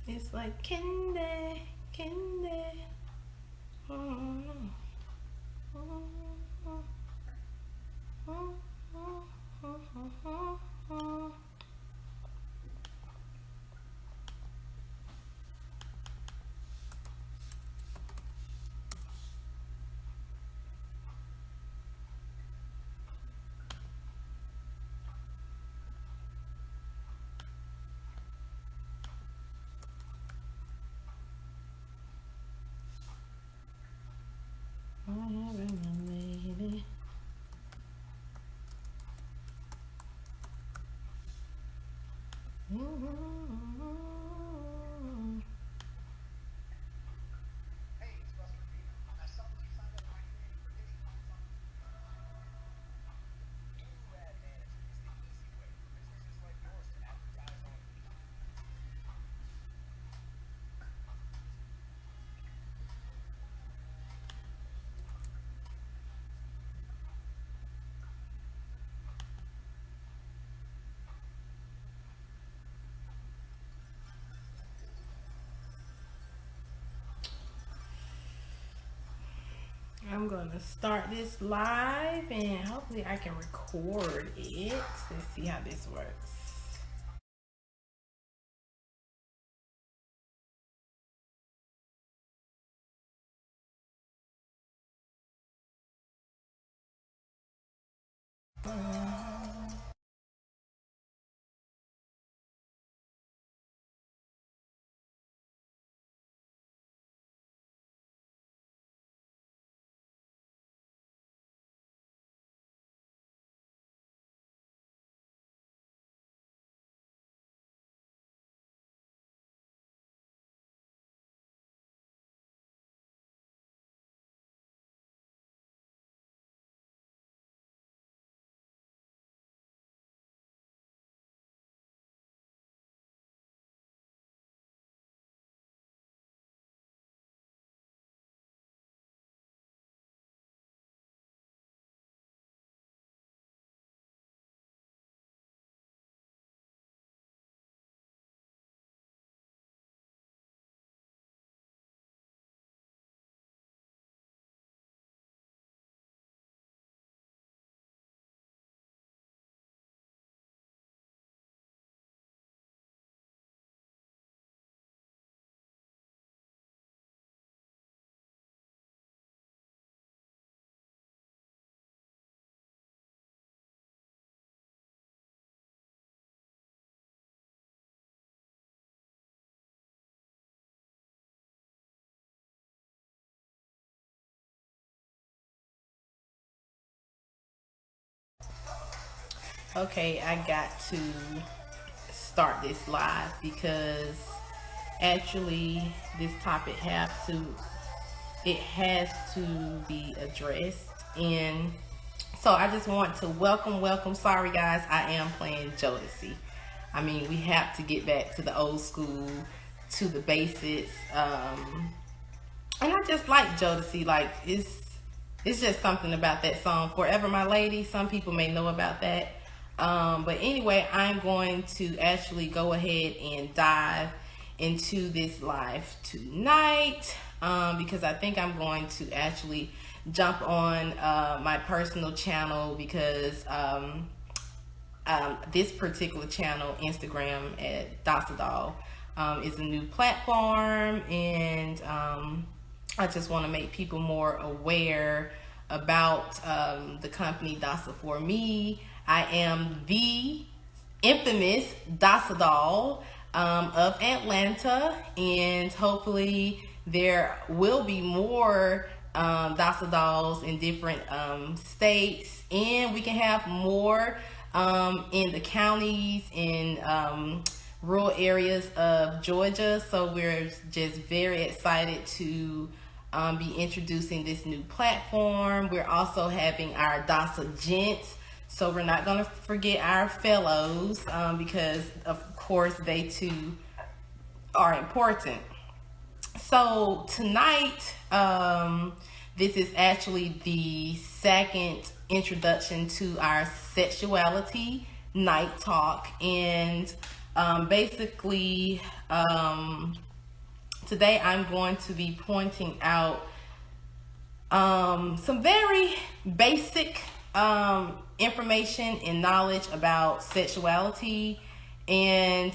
It's like candy, candy. Oh, oh, oh, oh, oh, oh, oh. I have a lady. I'm gonna start this live and hopefully I can record it. Let's see how this works. Okay, I got to start this live because actually this topic has to be addressed. And so I just want to welcome. Sorry guys, I am playing Jodeci. I mean, we have to get back to the old school, to the basics. And I just like Jodeci. Like it's just something about that song, Forever My Lady. Some people may know about that. But anyway, I'm going to actually go ahead and dive into this live tonight, because I think I'm going to actually jump on my personal channel because this particular channel, Instagram at Dasadoll, is a new platform, and I just want to make people more aware about the company Dasaforme. I am the infamous Dasadoll of Atlanta, and hopefully there will be more Dasadolls in different states, and we can have more in the counties in rural areas of Georgia. So we're just very excited to be introducing this new platform. We're also having our Dasa Gents. So we're not going to forget our fellows because, of course, they too are important. So tonight, this is actually the second introduction to our Sexuality Night Talk. And Basically, today I'm going to be pointing out some very basic information and knowledge about sexuality, and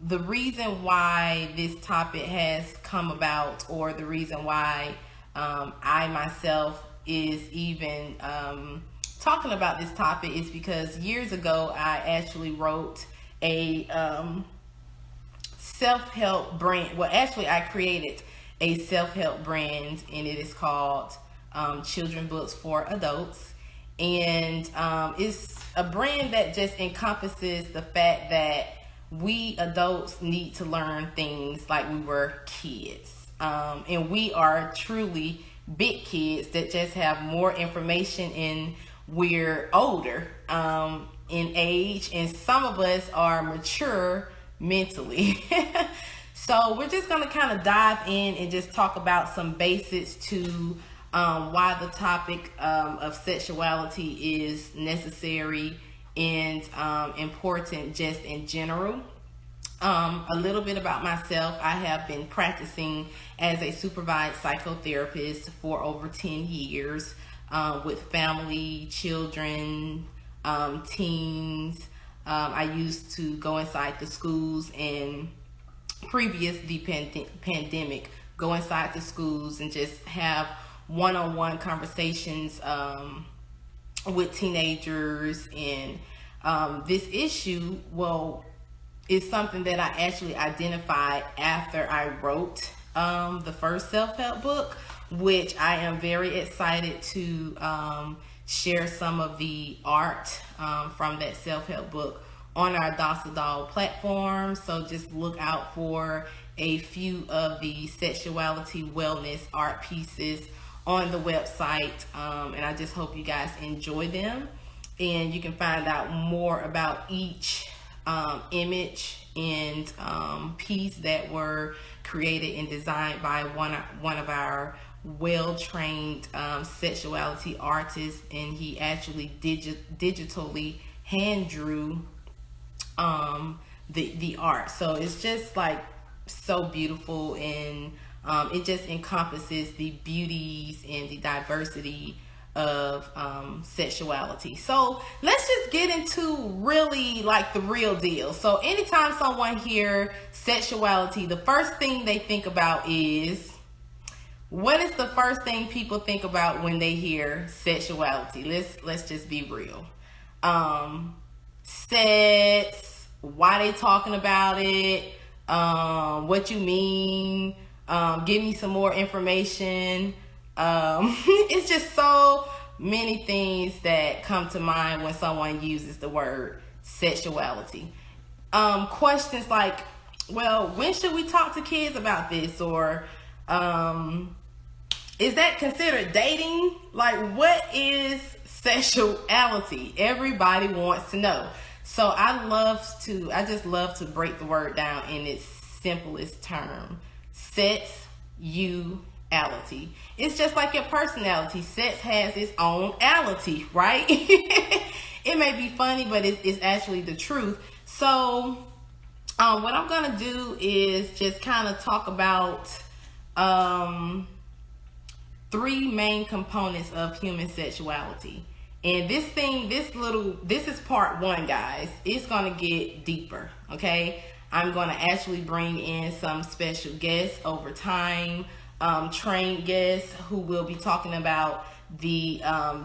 the reason why this topic has come about, or the reason why I myself is even talking about this topic, is because years ago I actually wrote a self-help brand. Well, actually I created a self-help brand, and it is called Children Books for Adults. And it's a brand that just encompasses the fact that we adults need to learn things like we were kids. And we are truly big kids that just have more information, and we're older in age, and some of us are mature mentally. So we're just going to kind of dive in and just talk about some basics to why the topic of sexuality is necessary and important just in general. A little bit about myself. I have been practicing as a supervised psychotherapist for over 10 years with family, children, teens. I used to go inside the schools, and previous the pandemic, go inside the schools and just have one-on-one conversations with teenagers. And this issue, well, is something that I actually identified after I wrote the first self-help book, which I am very excited to share some of the art from that self-help book on our Dasadoll platform. So just look out for a few of the sexuality wellness art pieces on the website, and I just hope you guys enjoy them. And you can find out more about each image and piece that were created and designed by one of our well-trained sexuality artists, and he actually digitally hand drew the art. So it's just like so beautiful, and it just encompasses the beauties and the diversity of sexuality. So let's just get into really like the real deal. So anytime someone hears sexuality, the first thing they think about is, what is the first thing people think about when they hear sexuality? Let's just be real. Sex, why they talking about it, what you mean, give me some more information. It's just so many things that come to mind when someone uses the word sexuality. Questions like, well, when should we talk to kids about this? Or is that considered dating? Like, what is sexuality? Everybody wants to know. So I just love to break the word down in its simplest term. Sexuality. It's just like your personality. Sex has its own ality, right? It may be funny, but it's actually the truth. So what I'm going to do is just kind of talk about three main components of human sexuality. And this is part one, guys. It's going to get deeper, okay? I'm going to actually bring in some special guests over time, trained guests who will be talking about the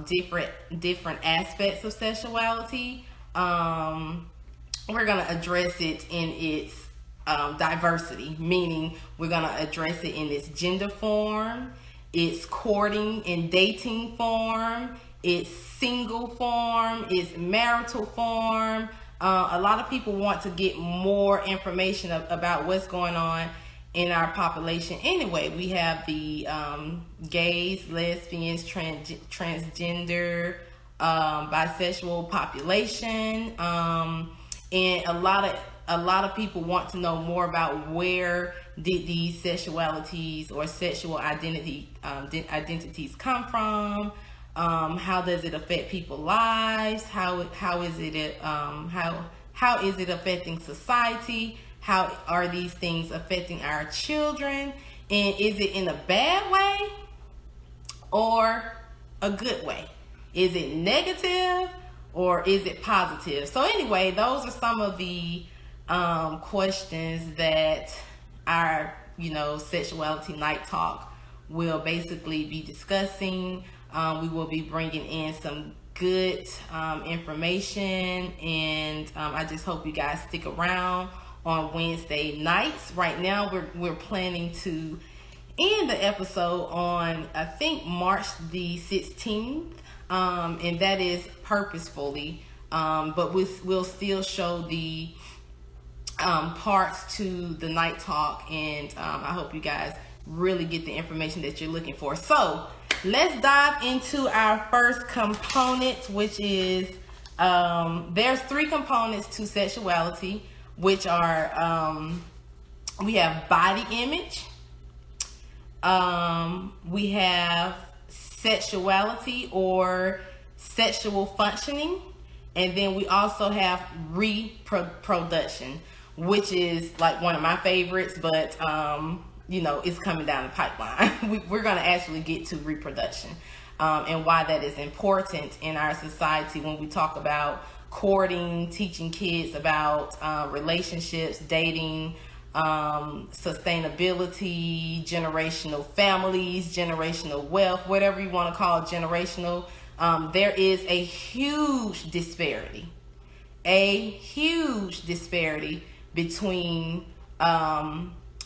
different aspects of sexuality. We're going to address it in its diversity, meaning we're going to address it in its gender form, its courting and dating form, its single form, its marital form. A lot of people want to get more information about what's going on in our population. Anyway, we have the gays, lesbians, transgender, bisexual population, and a lot of people want to know more about where did these sexualities or sexual identities come from. How does it affect people's lives? How How is it affecting society? How are these things affecting our children? And is it in a bad way or a good way? Is it negative or is it positive? So anyway, those are some of the questions that our, Sexuality Night Talk will basically be discussing. We will be bringing in some good information, and I just hope you guys stick around on Wednesday nights. Right now, we're planning to end the episode on, I think, March the 16th, and that is purposefully, but we'll still show the parts to the night talk, and I hope you guys really get the information that you're looking for. So let's dive into our first component, which is there's 3 components to sexuality, which are we have body image, we have sexuality or sexual functioning, and then we also have reproduction, which is like one of my favorites, but it's coming down the pipeline. We're going to actually get to reproduction and why that is important in our society when we talk about courting, teaching kids about relationships, dating, sustainability, generational families, generational wealth, whatever you want to call it, generational. There is a huge disparity between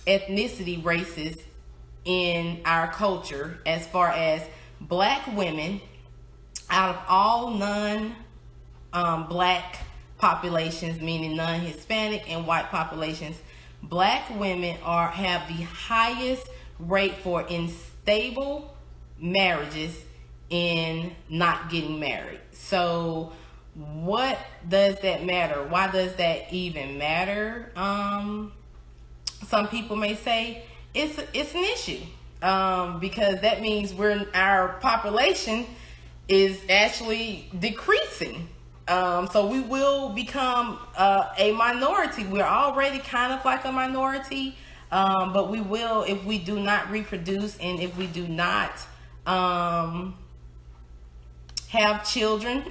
ethnicity, races in our culture, as far as Black women. Out of all non-Black populations, meaning non-Hispanic and white populations, Black women have the highest rate for unstable marriages in not getting married. So what does that matter? Why does that even matter? Some people may say it's an issue because that means our population is actually decreasing. So we will become a minority. We're already kind of like a minority, but we will, if we do not reproduce and if we do not have children,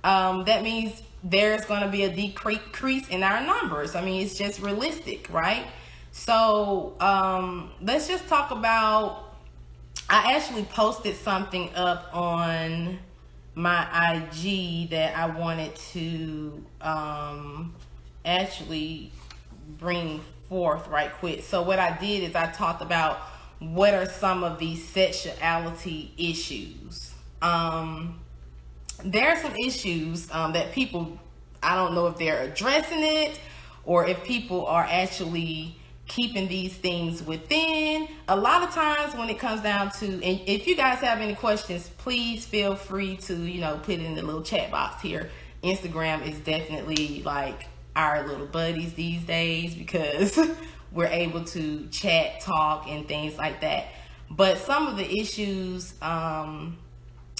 that means there's going to be a decrease in our numbers. I mean, it's just realistic, right? So let's just talk about, I actually posted something up on my IG that I wanted to actually bring forth right quick. So what I did is I talked about what are some of these sexuality issues. There are some issues that people, I don't know if they're addressing it or if people are actually keeping these things within. A lot of times when it comes down to, and if you guys have any questions, please feel free to, put it in the little chat box here. Instagram is definitely like our little buddies these days because we're able to chat, talk, and things like that. But some of the issues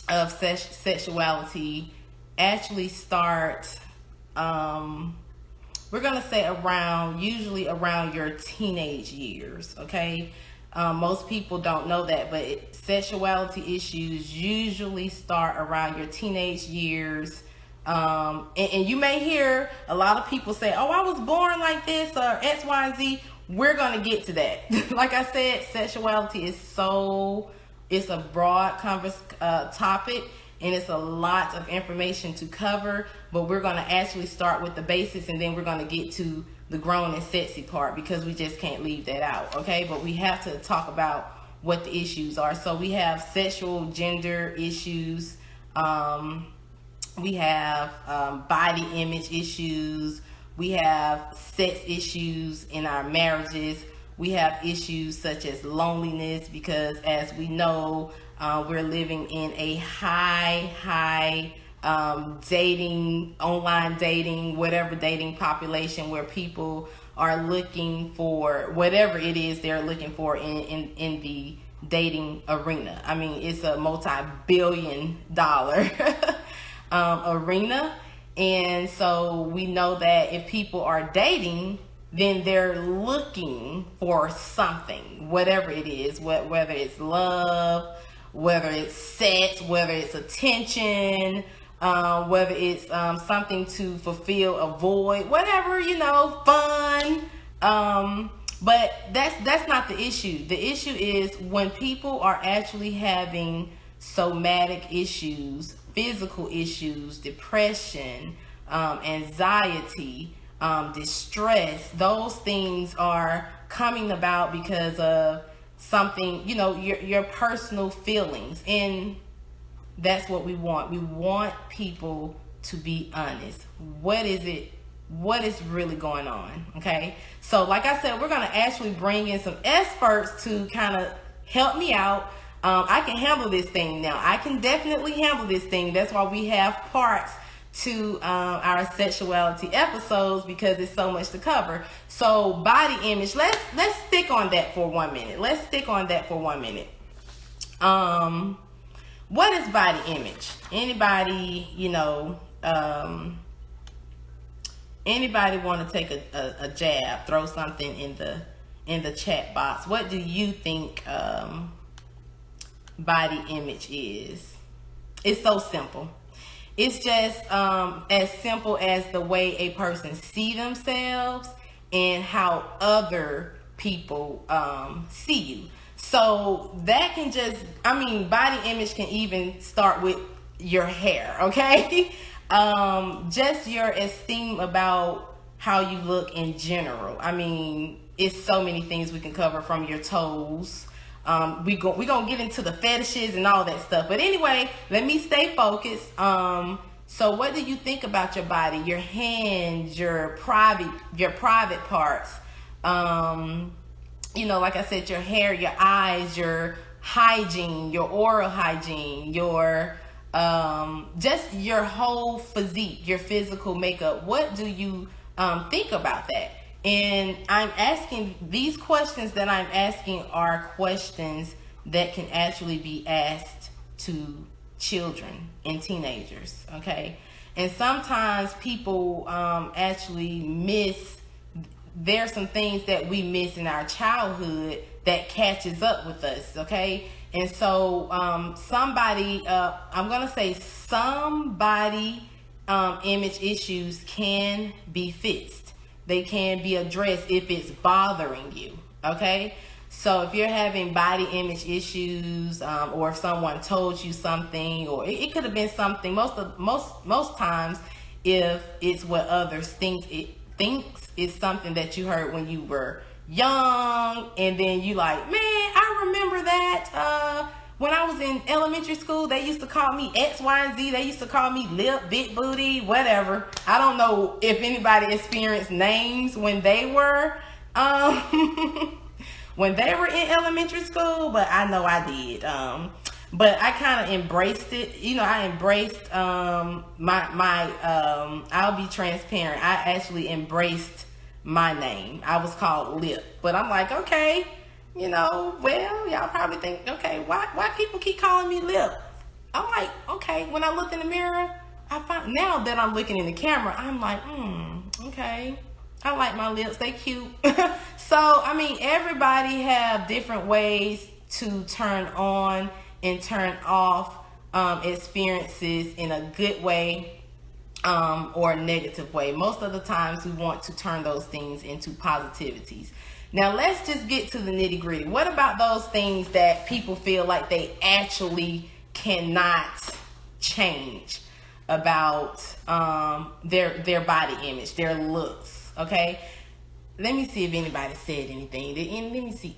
of sexuality actually start, we're going to say usually around your teenage years, okay? Most people don't know that, but sexuality issues usually start around your teenage years. And you may hear a lot of people say, oh, I was born like this or X, Y, and Z. We're going to get to that. Like I said, sexuality is it's a broad topic, and it's a lot of information to cover, but we're going to actually start with the basics, and then we're going to get to the grown and sexy part because we just can't leave that out, okay? But we have to talk about what the issues are. So we have sexual gender issues, we have body image issues, we have sex issues in our marriages, we have issues such as loneliness, because as we know, we're living in a high dating, online dating, whatever dating population where people are looking for whatever it is they're looking for in the dating arena. I mean, it's a multi-billion-dollar arena, And so we know that if people are dating, then they're looking for something, whatever it is, whether it's love, whether it's sex, whether it's attention, whether it's something to fulfill a void, whatever, fun. But that's not the issue. The issue is when people are actually having somatic issues, physical issues, depression, anxiety, distress. Those things are coming about because of something, your personal feelings. And that's what we want. We want people to be honest. What is really going on? Okay. So like I said, we're going to actually bring in some experts to kind of help me out. I can handle this thing now. I can definitely handle this thing. That's why we have parts to our sexuality episodes, because it's so much to cover. So body image, let's stick on that for 1 minute. What is body image? Anybody, anybody want to take a jab, throw something in the chat box? What do you think body image is? It's so simple. It's just as simple as the way a person see themselves and how other people see you. So that can body image can even start with your hair, okay? Just your esteem about how you look in general. It's so many things we can cover, from your toes. We gonna get into the fetishes and all that stuff. But anyway, let me stay focused. So what do you think about your body, your hands, your private parts? Like I said, your hair, your eyes, your hygiene, your oral hygiene, your just your whole physique, your physical makeup. What do you think about that? And I'm asking these questions that I'm asking are questions that can actually be asked to children and teenagers, okay? And sometimes people actually miss, there's some things that we miss in our childhood that catches up with us, okay? And so somebody image issues can be fixed. They can be addressed if it's bothering you, okay? So if you're having body image issues, or if someone told you something, or it could have been something, most times, if it's what others thinks it's something that you heard when you were young, and then you like, man, I remember that when I was in elementary school, they used to call me X, Y, and Z. They used to call me lip, big booty, whatever. I don't know if anybody experienced names when they were when they were in elementary school, but I know I did. But I kind of embraced it. I embraced my I'll be transparent. I actually embraced my name. I was called Lip, but I'm like, okay, well, y'all probably think, okay, why people keep calling me Lip? I'm like, okay. When I looked in the mirror, now that I'm looking in the camera, I'm like, okay, I like my lips, they cute. So everybody have different ways to turn on and turn off experiences in a good way or a negative way. Most of the times we want to turn those things into positivities. Now let's just get to the nitty gritty. What about those things that people feel like they actually cannot change about their body image, their looks? Okay, let me see if anybody said anything. Let me see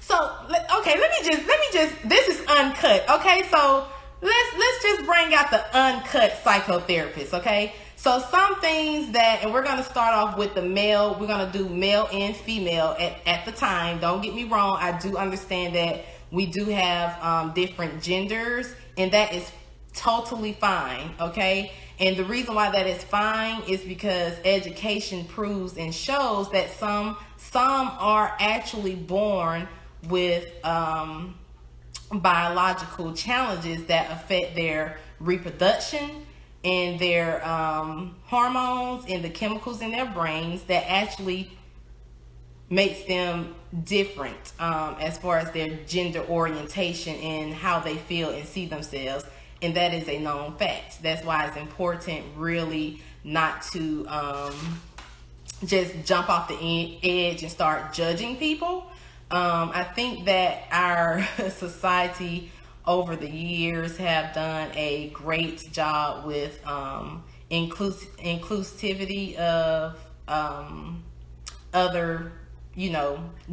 okay, let me just this is uncut. Okay, so let's just bring out the uncut psychotherapist. Okay, so some things and we're going to start off with the male. We're going to do male and female at the time. Don't get me wrong. I do understand that we do have different genders, and that is totally fine. Okay. And the reason why that is fine is because education proves and shows that some are actually born with biological challenges that affect their reproduction, in their hormones and the chemicals in their brains that actually makes them different as far as their gender orientation and how they feel and see themselves. And that is a known fact. That's why it's important really not to just jump off the edge and start judging people. I think that our society over the years have done a great job with inclusivity of other,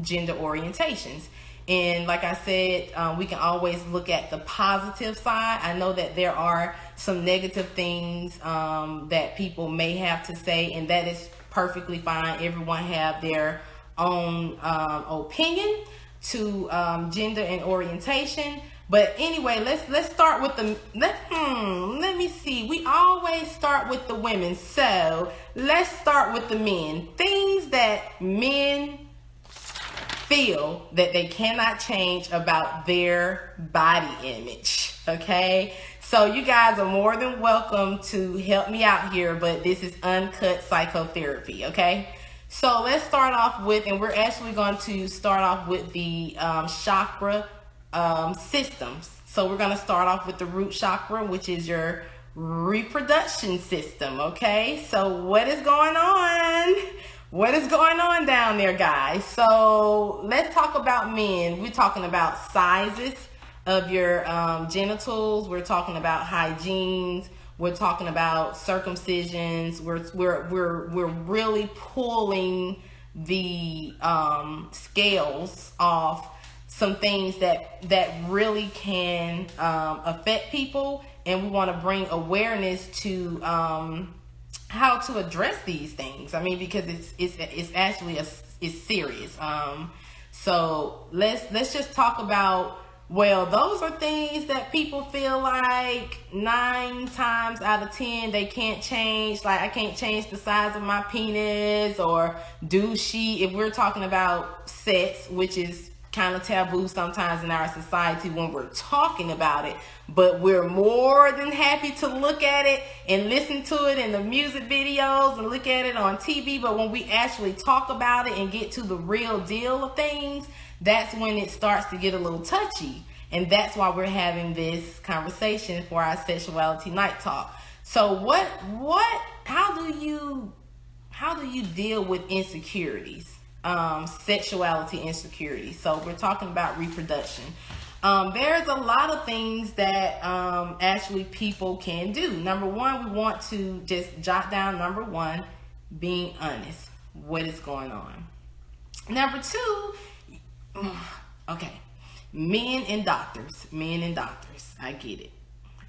gender orientations. And like I said, we can always look at the positive side. I know that there are some negative things that people may have to say, and that is perfectly fine. Everyone have their own opinion to gender and orientation. But anyway, let's start with let me see. We always start with the women, so let's start with the men. Things that men feel that they cannot change about their body image. Okay, so you guys are more than welcome to help me out here, but this is uncut psychotherapy. Okay, so let's start off with, and we're actually going to start off with the chakra systems. So we're going to start off with the root chakra, which is your reproduction system. Okay, so what is going on? What is going on down there, guys? So let's talk about men. We're talking about sizes of your genitals. We're talking about hygienes. We're talking about circumcisions. We're really pulling the scales off some things that really can affect people, and we want to bring awareness to how to address these things. I mean, because it's actually it's serious. So let's just talk about, well, those are things that people feel like 9 times out of 10 they can't change. Like, I can't change the size of my penis, or if we're talking about sex, which is kind of taboo sometimes in our society when we're talking about it, but we're more than happy to look at it and listen to it in the music videos and look at it on TV. But when we actually talk about it and get to the real deal of things, that's when it starts to get a little touchy. And that's why we're having this conversation for our Sexuality Night Talk. So how do you deal with insecurities? Sexuality insecurity. So we're talking about reproduction. There's a lot of things that actually people can do. Number one, we want to just jot down number one, being honest. What is going on? Number two, okay, men and doctors. I get it.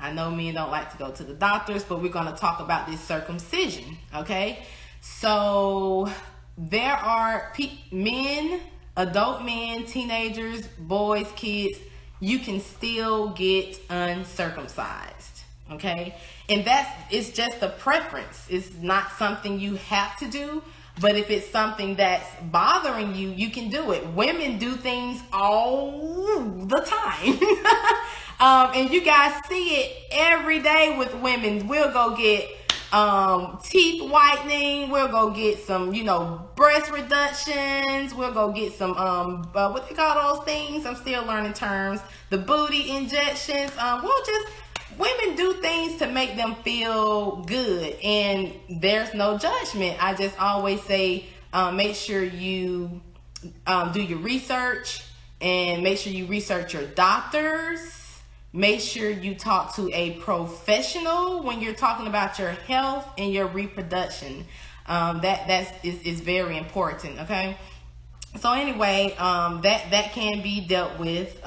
I know men don't like to go to the doctors, but we're going to talk about this circumcision. Okay, so there are men, adult men, teenagers, boys, kids, you can still get uncircumcised, okay? And it's just a preference. It's not something you have to do, but if it's something that's bothering you, you can do it. Women do things all the time. And you guys see it every day with women. We'll go get teeth whitening, we'll go get some breast reductions, we'll go get some what they call those things, I'm still learning terms, the booty injections. Women do things to make them feel good, and there's no judgment. I just always say make sure you do your research, and make sure you research your doctors. Make sure you talk to a professional when you're talking about your health and your reproduction. That is very important. Okay. So anyway, that can be dealt with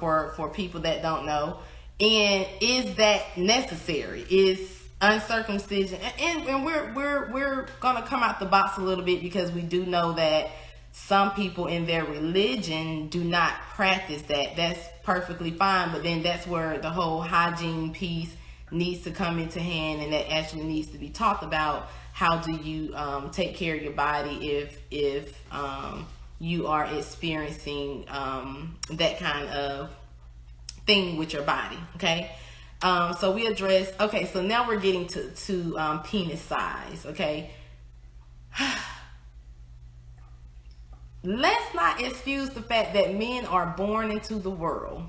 for people that don't know. And is that necessary? Is uncircumcision? And we're gonna come out the box a little bit, because we do know that some people in their religion do not practice that. That's perfectly fine, but then that's where the whole hygiene piece needs to come into hand, and that actually needs to be talked about. How do you take care of your body if you are experiencing that kind of thing with your body? Okay, So we address, okay, so now we're getting to penis size, okay? Let's not excuse the fact that men are born into the world.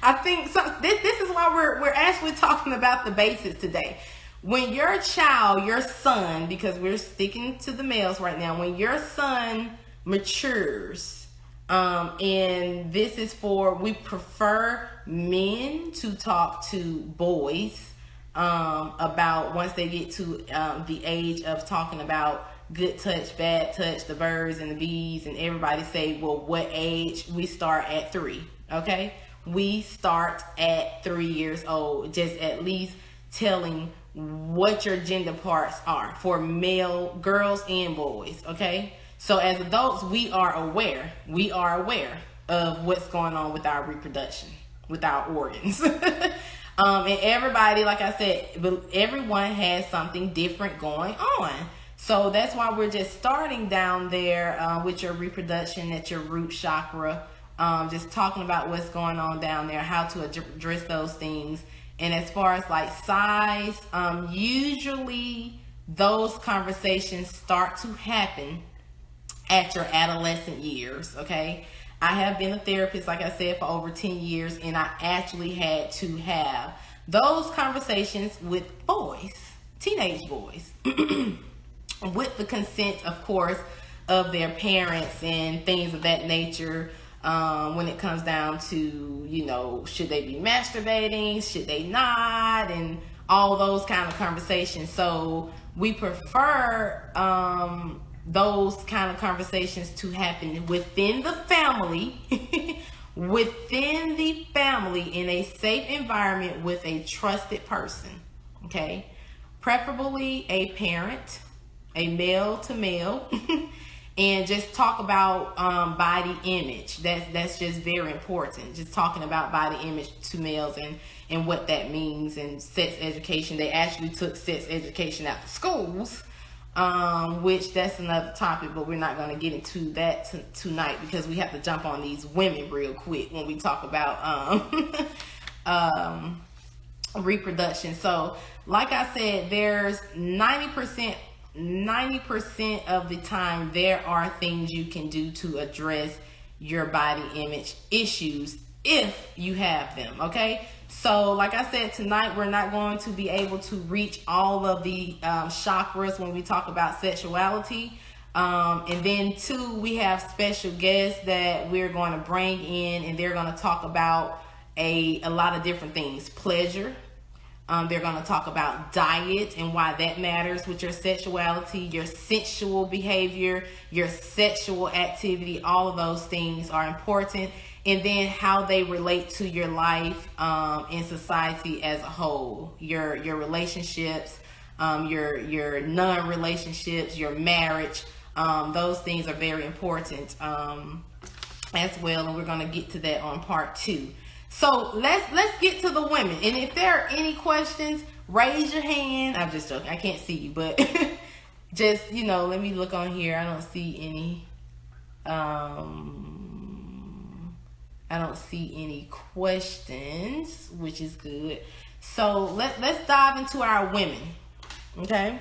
I think so. This is why we're actually talking about the basics today. When your child, your son, because we're sticking to the males right now, when your son matures, and this is for, we prefer men to talk to boys about once they get to the age of talking about good touch, bad touch, the birds and the bees, and everybody say, well, what age? We start at 3, okay? We start at 3 years old, just at least telling what your gender parts are for male, girls and boys, okay? So as adults, we are aware of what's going on with our reproduction, with our organs. And everybody, like I said, everyone has something different going on. So that's why we're just starting down there with your reproduction at your root chakra, just talking about what's going on down there, how to address those things. And as far as like size, usually those conversations start to happen at your adolescent years, okay? I have been a therapist, like I said, for over 10 years, and I actually had to have those conversations with boys, teenage boys, with the consent, of course, of their parents and things of that nature. When it comes down to, you know, should they be masturbating, should they not, and all those kind of conversations. So we prefer those kind of conversations to happen within the family, within the family, in a safe environment with a trusted person, okay? Preferably a parent, a male to male, and just talk about body image. That's just very important. Just talking about body image to males and what that means, and sex education. They actually took sex education out of schools, which that's another topic, but we're not going to get into that tonight because we have to jump on these women real quick when we talk about reproduction. So like I said, there's 90% of the time there are things you can do to address your body image issues if you have them, okay? So like I said, tonight we're not going to be able to reach all of the chakras when we talk about sexuality, and then too, we have special guests that we're going to bring in, and they're going to talk about a lot of different things. Pleasure. They're going to talk about diet and why that matters with your sexuality, your sensual behavior, your sexual activity. All of those things are important. And then how they relate to your life in society as a whole. Your relationships, your non-relationships, your marriage. Those things are very important as well. And we're going to get to that on part 2. So let's get to the women. And if there are any questions, raise your hand. I'm just joking. I can't see you, but just, you know, let me look on here. I don't see any. I don't see any questions, which is good. So let's dive into our women. Okay.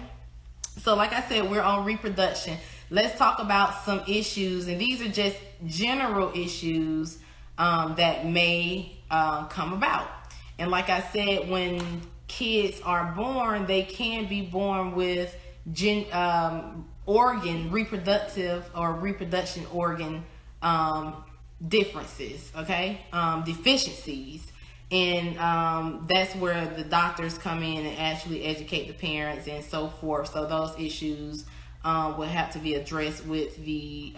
So like I said, we're on reproduction. Let's talk about some issues, and these are just general issues that may come about. And like I said, when kids are born, they can be born with reproduction organ differences, okay, deficiencies. And that's where the doctors come in and actually educate the parents and so forth. So those issues will have to be addressed with the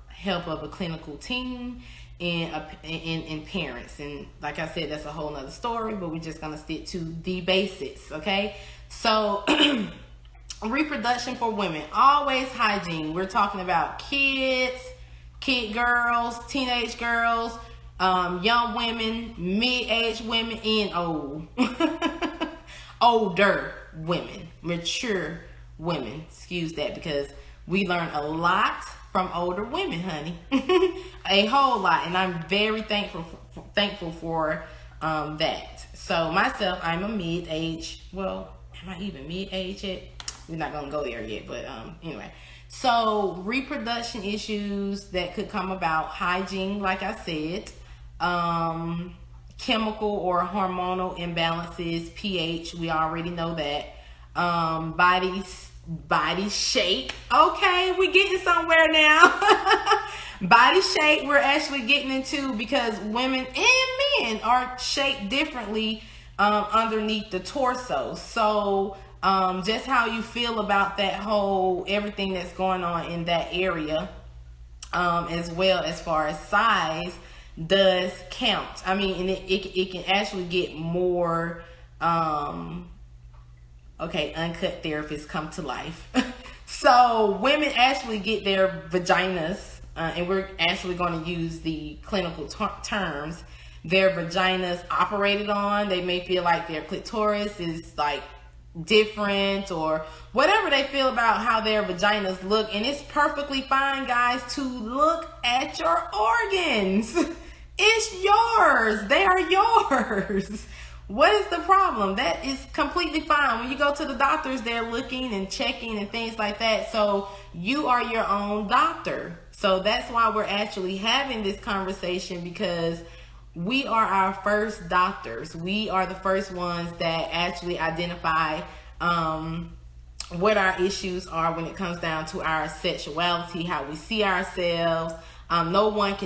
help of a clinical team and parents. And like I said, that's a whole nother story, but we're just gonna stick to the basics, okay? So reproduction for women, always hygiene. We're talking about kids, kid girls, teenage girls, young women, mid-aged women, and older women, mature women. Excuse that, because we learn a lot from older women, honey. A whole lot. And I'm very thankful for that. So myself, I'm a mid-age. Well, am I even mid-age yet? We're not gonna go there yet, but anyway. So reproduction issues that could come about, hygiene, like I said, chemical or hormonal imbalances, pH, we already know that. Body shape. Okay, we're getting somewhere now. Body shape, we're actually getting into, because women and men are shaped differently underneath the torso. So just how you feel about that whole, everything that's going on in that area, as well as far as size, does count. I mean, and it can actually get more, okay, uncut therapists come to life. So women actually get their vaginas, and we're actually going to use the clinical terms, their vaginas operated on. They may feel like their clitoris is like different, or whatever they feel about how their vaginas look. And it's perfectly fine, guys, to look at your organs. It's yours. They are yours. What is the problem? That is completely fine. When you go to the doctors, they're looking and checking and things like that. So you are your own doctor. So that's why we're actually having this conversation, because we are our first doctors. We are the first ones that actually identify what our issues are when it comes down to our sexuality, how we see ourselves. No one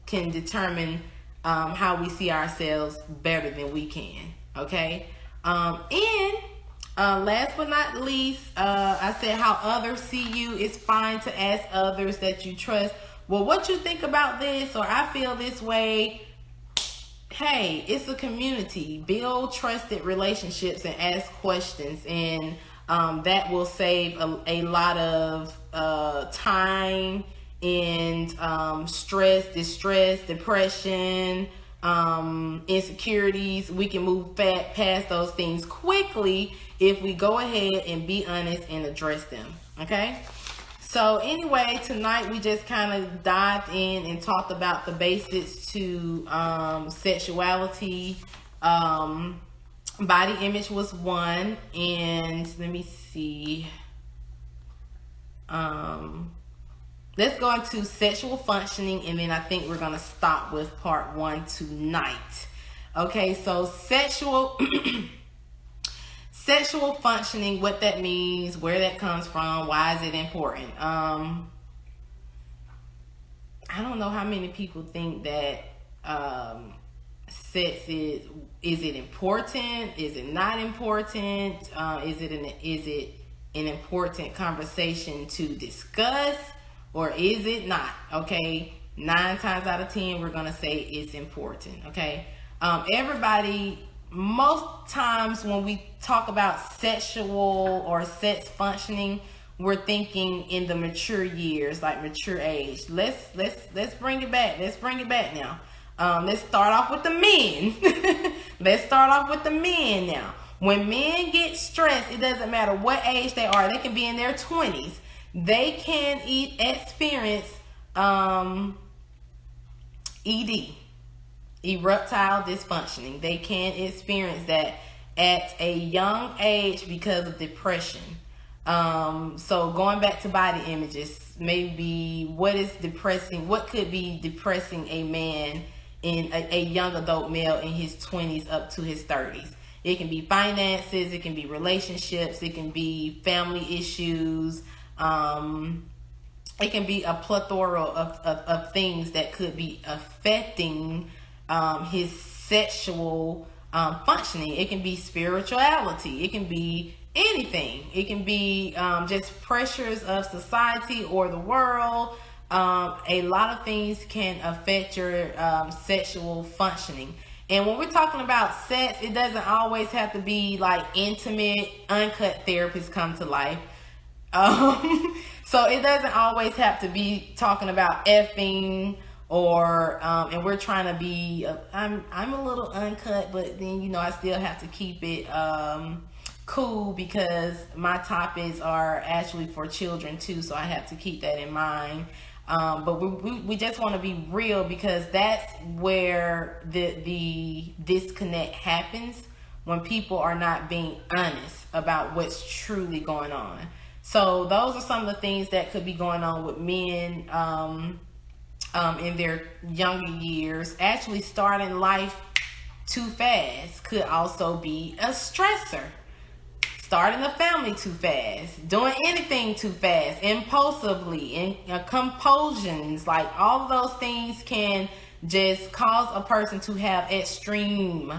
can determine how we see ourselves better than we can. Okay. And last but not least, I said how others see you. It's fine to ask others that you trust, well, what you think about this, or I feel this way. Hey, it's a community. Build trusted relationships and ask questions, and that will save a lot of time and stress, distress, depression, insecurities. We can move past those things quickly if we go ahead and be honest and address them. Okay? So anyway, tonight we just kind of dived in and talked about the basics to sexuality. Body image was one, and let me see. Let's go into sexual functioning, and then I think we're gonna stop with part one tonight. Okay, so sexual functioning, what that means, where that comes from, why is it important? I don't know how many people think that sex is it important? Is it not important? Is it an important conversation to discuss, or is it not? Okay, 9 times out of 10 we're gonna say it's important. Okay, everybody, most times when we talk about sexual or sex functioning, we're thinking in the mature years, like mature age. Let's bring it back. Let's bring it back now. Let's start off with the men. Let's start off with the men now. When men get stressed, it doesn't matter what age they are. They can be in their 20s. They can experience ED, erectile dysfunctioning. They can experience that at a young age because of depression. So going back to body images, maybe what could be depressing a man in a young adult male in his 20s up to his 30s. It can be finances, it can be relationships, it can be family issues, it can be a plethora of things that could be affecting his sexual functioning. It can be spirituality, it can be anything. It can be just pressures of society or the world. A lot of things can affect your sexual functioning. And when we're talking about sex, it doesn't always have to be like intimate. Uncut therapists come to life. So it doesn't always have to be talking about effing or and we're trying to be I'm a little uncut, but then I still have to keep it cool because my topics are actually for children too, so I have to keep that in mind. But we just want to be real, because that's where the disconnect happens, when people are not being honest about what's truly going on. So those are some of the things that could be going on with men in their younger years. Actually, starting life too fast could also be a stressor. Starting a family too fast, doing anything too fast, impulsively, and compulsions, like all of those things can just cause a person to have extreme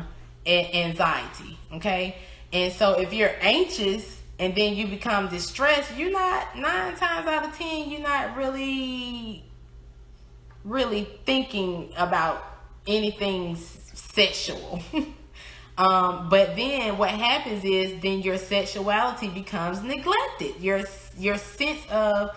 anxiety. Okay, and so if you're anxious and then you become distressed, you're not, 9 times out of 10, you're not really thinking about anything sexual. But then what happens is, then your sexuality becomes neglected. Your sense of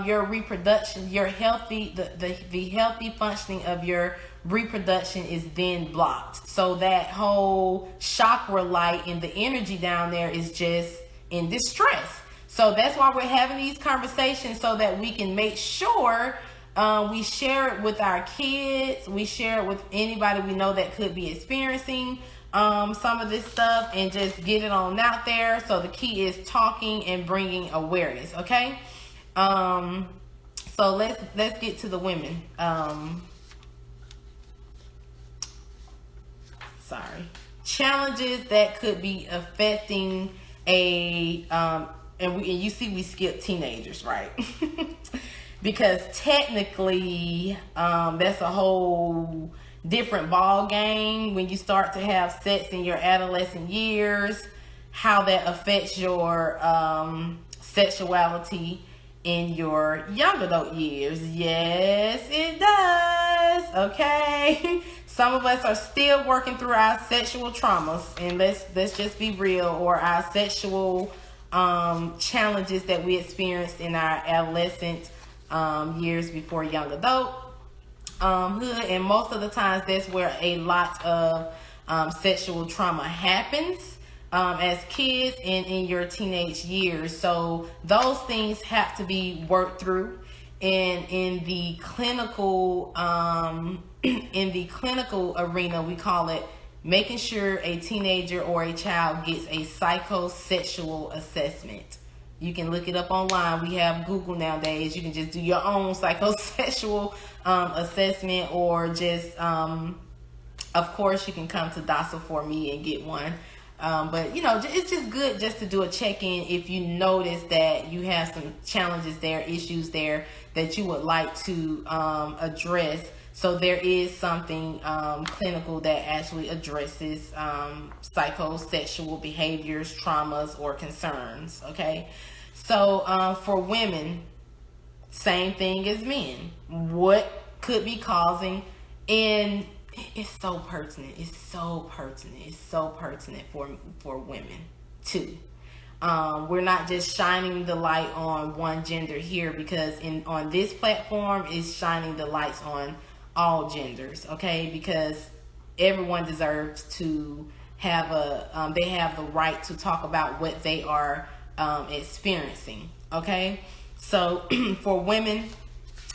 your reproduction, your healthy the healthy functioning of your reproduction is then blocked. So that whole chakra light and the energy down there is just in distress. So that's why we're having these conversations, so that we can make sure we share it with our kids, we share it with anybody we know that could be experiencing some of this stuff, and just get it on out there. So the key is talking and bringing awareness. Okay. So let's get to the women. Challenges that could be affecting and you see we skip teenagers, right? Because technically that's a whole different ball game when you start to have sex in your adolescent years, how that affects your sexuality in your young adult years. Yes, it does. Okay. Some of us are still working through our sexual traumas, and let's just be real, or our sexual challenges that we experienced in our adolescent years before young adult hood. And most of the times that's where a lot of sexual trauma happens as kids and in your teenage years. So those things have to be worked through. And in the clinical arena, we call it making sure a teenager or a child gets a psychosexual assessment. You can look it up online. We have Google nowadays. You can just do your own psychosexual assessment, or just, of course, you can come to Dasaforme and get one. But it's just good just to do a check-in if you notice that you have some challenges there, issues there that you would like to address. So there is something clinical that actually addresses psychosexual behaviors, traumas, or concerns. Okay, so for women, same thing as men. What could be causing, and it's so pertinent. It's so pertinent for women too. We're not just shining the light on one gender here, because on this platform is shining the lights on all genders. Okay, because everyone deserves to have they have the right to talk about what they are experiencing. Okay, so for women,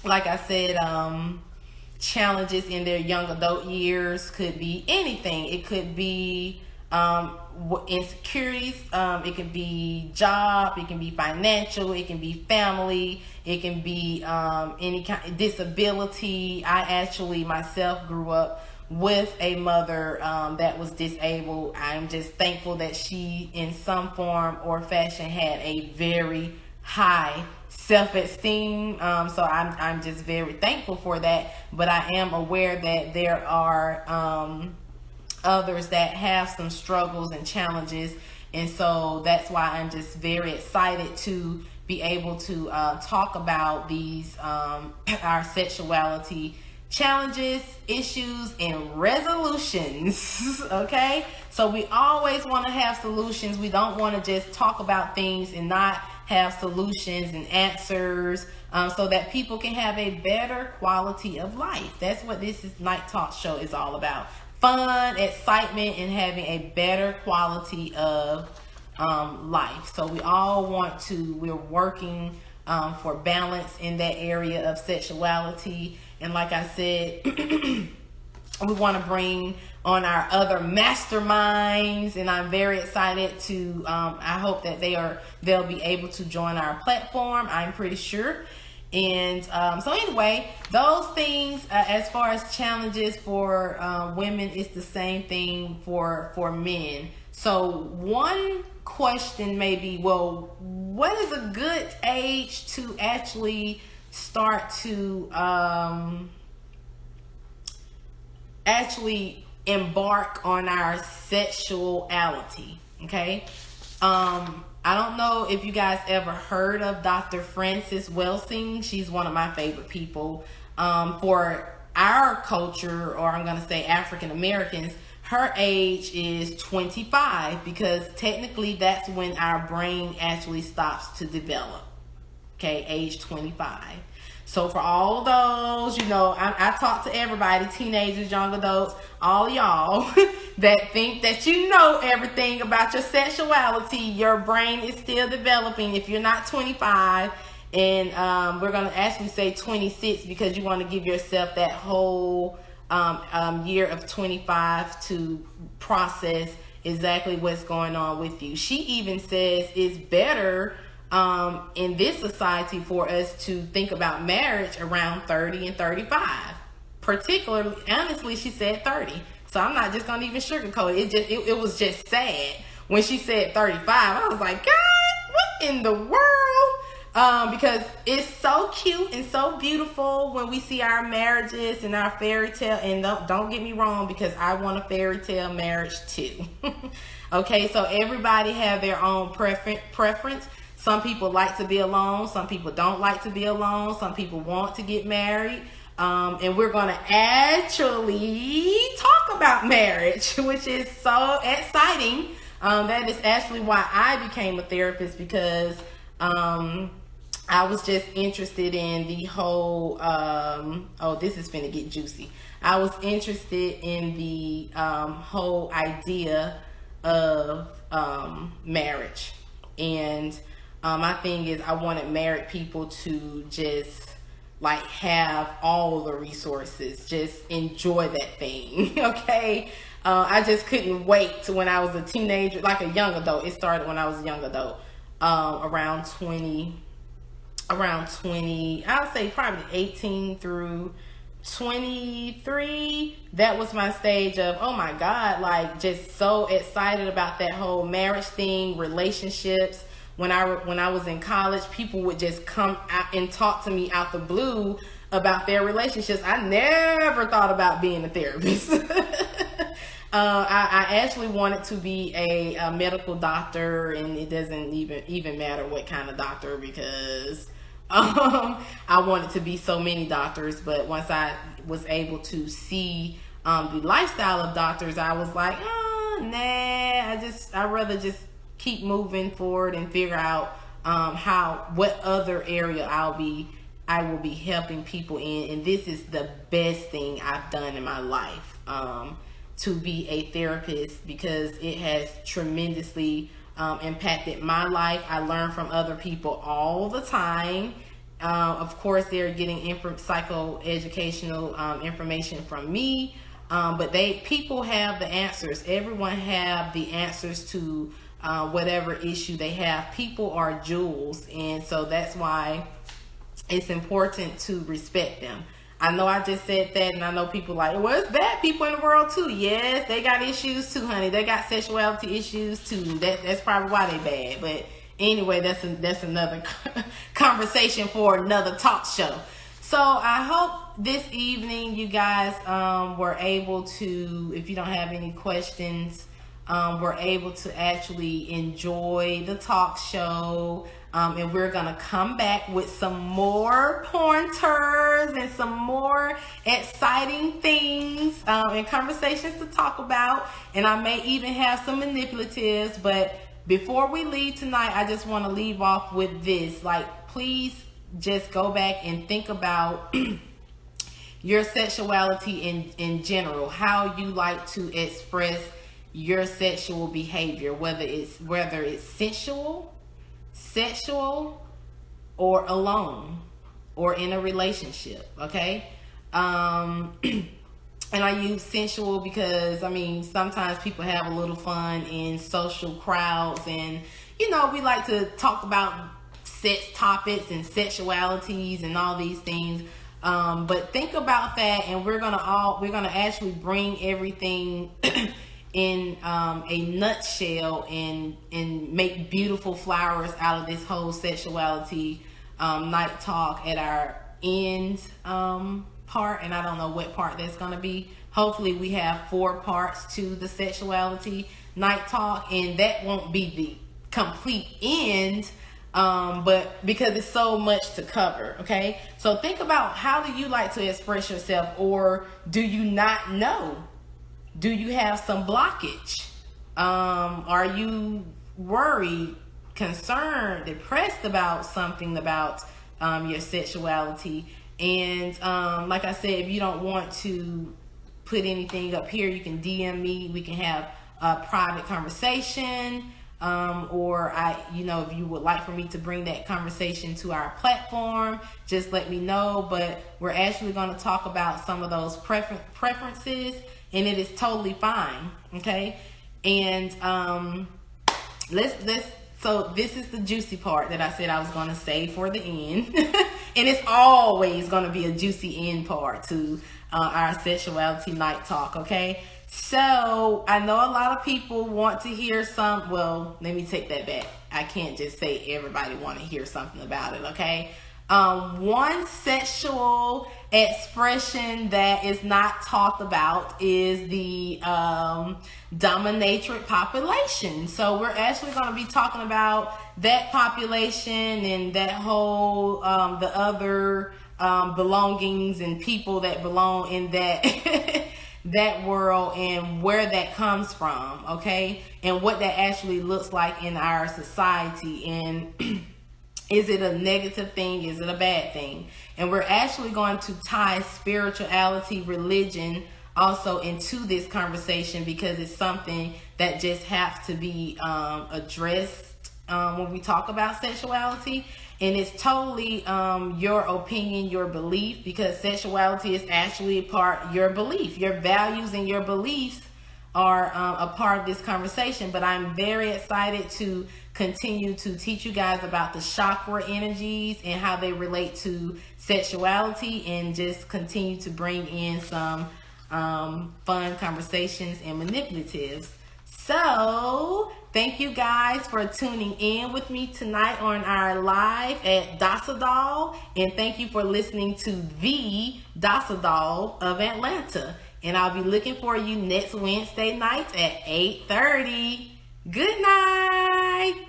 like I said, challenges in their young adult years could be anything. It could be insecurities, it can be job, it can be financial, it can be family, it can be any kind of disability. I actually myself grew up with a mother that was disabled. I'm just thankful that she in some form or fashion had a very high self-esteem, so I'm just very thankful for that. But I am aware that there are others that have some struggles and challenges, and so that's why I'm just very excited to be able to talk about these our sexuality challenges, issues, and resolutions. Okay, so we always want to have solutions. We don't want to just talk about things and not have solutions and answers, so that people can have a better quality of life. That's what this Night Talk show is all about. Fun, excitement, and having a better quality of life. So we all want to, we're working for balance in that area of sexuality. And like I said, we want to bring on our other masterminds, and I'm very excited to I hope that they'll be able to join our platform. I'm pretty sure. And so anyway, those things, as far as challenges for women, it's the same thing for men. So one question may be, well, what is a good age to actually start to actually embark on our sexuality? Okay. I don't know if you guys ever heard of Dr. Frances Welsing. She's one of my favorite people. For our culture, or I'm going to say African Americans, her age is 25, because technically that's when our brain actually stops to develop. Okay, age 25. So for all those, I talk to everybody, teenagers, young adults, all y'all that think that you know everything about your sexuality. Your brain is still developing. If you're not 25, and we're going to actually say 26, because you want to give yourself that whole year of 25 to process exactly what's going on with you. She even says it's better in this society for us to think about marriage around 30 and 35. Particularly, honestly, she said 30. So I'm not just gonna even sugarcoat it. It was just sad when she said 35. I was like, God, what in the world? Because it's so cute and so beautiful when we see our marriages and our fairy tale. And don't get me wrong, because I want a fairy tale marriage too. Okay, so everybody have their own preference. Some people like to be alone. Some people don't like to be alone. Some people want to get married. And we're going to actually talk about marriage, which is so exciting. That is actually why I became a therapist, because I was just interested in the whole, this is finna get juicy. I was interested in the whole idea of marriage. And my thing is, I wanted married people to just like have all the resources, just enjoy that thing. Okay. I just couldn't wait to when I was a teenager, like a young adult. It started when I was a young adult, around 20, I'll say probably 18 through 23. That was my stage of, oh my God, like just so excited about that whole marriage thing, relationships. When I was in college, people would just come out and talk to me out the blue about their relationships. I never thought about being a therapist. I actually wanted to be a medical doctor, and it doesn't even matter what kind of doctor, because I wanted to be so many doctors. But once I was able to see the lifestyle of doctors, I was like, nah, I'd rather just keep moving forward and figure out what other area I will be helping people in. And this is the best thing I've done in my life, to be a therapist, because it has tremendously impacted my life. I learn from other people all the time. Of course, they're getting psychoeducational information from me, but people have the answers. Everyone have the answers to whatever issue they have. People are jewels, and so that's why it's important to respect them. I know I just said that, and I know people like, well, it's bad people in the world too. Yes, they got issues too, honey. They got sexuality issues too. That's probably why they bad. But anyway, that's another conversation for another talk show. So I hope this evening you guys were able to, if you don't have any questions, we're able to actually enjoy the talk show. And we're going to come back with some more pointers and some more exciting things and conversations to talk about. And I may even have some manipulatives. But before we leave tonight, I just want to leave off with this. Like, please just go back and think about your sexuality in general, how you like to express your sexual behavior, whether it's sensual, sexual, or alone or in a relationship, okay? And I use sensual because, I mean, sometimes people have a little fun in social crowds, and, you know, we like to talk about sex topics and sexualities and all these things. But think about that, and we're gonna actually bring everything in a nutshell and make beautiful flowers out of this whole sexuality night talk at our end part, and I don't know what part that's going to be. Hopefully we have 4 parts to the sexuality night talk, and that won't be the complete end, but because it's so much to cover. Okay, so think about, how do you like to express yourself, or do you not know? Do you have some blockage? Are you worried, concerned, depressed about something about your sexuality? And like I said, if you don't want to put anything up here, you can DM me. We can have a private conversation, or if you would like for me to bring that conversation to our platform, just let me know. But we're actually going to talk about some of those preferences, and it is totally fine. Okay, and so this is the juicy part that I said I was going to save for the end. And it's always going to be a juicy end part to our sexuality night talk, okay? So I know a lot of people want to hear well, let me take that back. I can't just say everybody want to hear something about it, okay? One sexual expression that is not talked about is the dominatrix population. So we're actually going to be talking about that population and that whole the other belongings and people that belong in that that world, and where that comes from, okay, and what that actually looks like in our society, and is it a negative thing? Is it a bad thing? And we're actually going to tie spirituality, religion also into this conversation, because it's something that just has to be addressed when we talk about sexuality. And it's totally your opinion, your belief, because sexuality is actually a part of your belief. Your values and your beliefs are a part of this conversation. But I'm very excited to continue to teach you guys about the chakra energies and how they relate to sexuality, and just continue to bring in some fun conversations and manipulatives. So thank you guys for tuning in with me tonight on our live at Dasadoll, and thank you for listening to the Dasadoll of Atlanta. And I'll be looking for you next Wednesday night at 8:30. Good night.